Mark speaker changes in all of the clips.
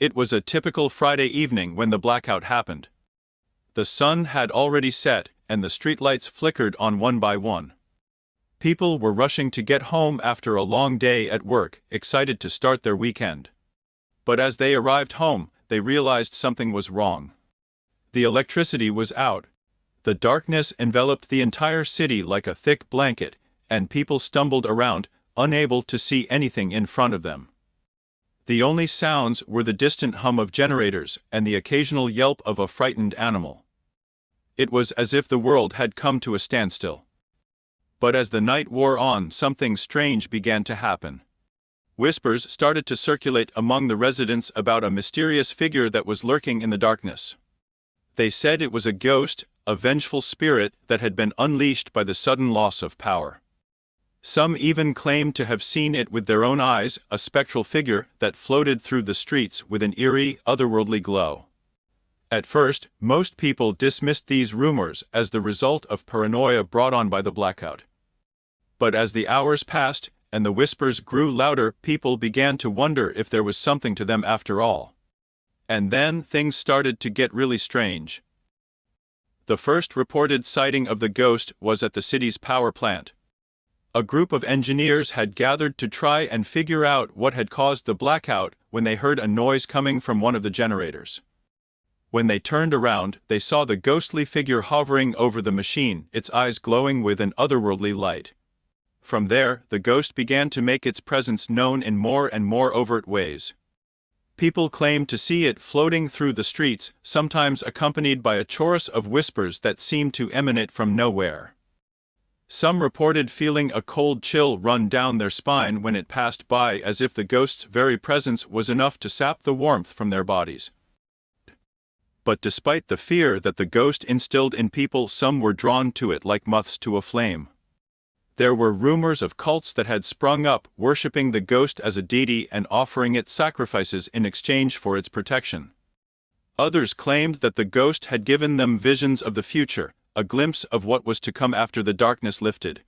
Speaker 1: It was a typical Friday evening when the blackout happened. The sun had already set, and the streetlights flickered on one by one. People were rushing to get home after a long day at work, excited to start their weekend. But as they arrived home, they realized something was wrong. The electricity was out. The darkness enveloped the entire city like a thick blanket, and people stumbled around, unable to see anything in front of them. The only sounds were the distant hum of generators and the occasional yelp of a frightened animal. It was as if the world had come to a standstill. But as the night wore on, something strange began to happen. Whispers started to circulate among the residents about a mysterious figure that was lurking in the darkness. They said it was a ghost, a vengeful spirit that had been unleashed by the sudden loss of power. Some even claimed to have seen it with their own eyes, a spectral figure that floated through the streets with an eerie, otherworldly glow. At first, most people dismissed these rumors as the result of paranoia brought on by the blackout. But as the hours passed, and the whispers grew louder, people began to wonder if there was something to them after all. And then things started to get really strange. The first reported sighting of the ghost was at the city's power plant. A group of engineers had gathered to try and figure out what had caused the blackout when they heard a noise coming from one of the generators. When they turned around, they saw the ghostly figure hovering over the machine, its eyes glowing with an otherworldly light. From there, the ghost began to make its presence known in more and more overt ways. People claimed to see it floating through the streets, sometimes accompanied by a chorus of whispers that seemed to emanate from nowhere. Some reported feeling a cold chill run down their spine when it passed by, as if the ghost's very presence was enough to sap the warmth from their bodies. But despite the fear that the ghost instilled in people, some were drawn to it like moths to a flame. There were rumors of cults that had sprung up, worshipping the ghost as a deity and offering it sacrifices in exchange for its protection. Others claimed that the ghost had given them visions of the future, a glimpse of what was to come after the darkness lifted.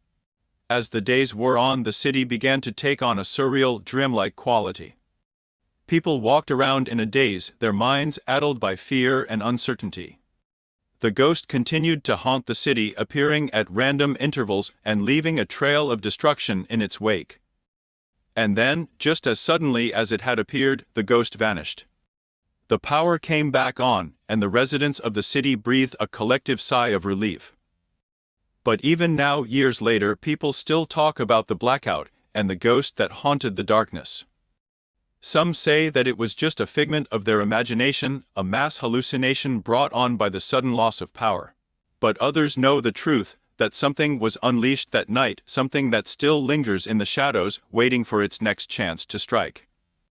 Speaker 1: As the days wore on, the city began to take on a surreal, dreamlike quality. People walked around in a daze, their minds addled by fear and uncertainty. The ghost continued to haunt the city, appearing at random intervals and leaving a trail of destruction in its wake. And then, just as suddenly as it had appeared, the ghost vanished. The power came back on, and the residents of the city breathed a collective sigh of relief. But even now, years later, people still talk about the blackout and the ghost that haunted the darkness. Some say that it was just a figment of their imagination, a mass hallucination brought on by the sudden loss of power. But others know the truth, that something was unleashed that night, something that still lingers in the shadows, waiting for its next chance to strike.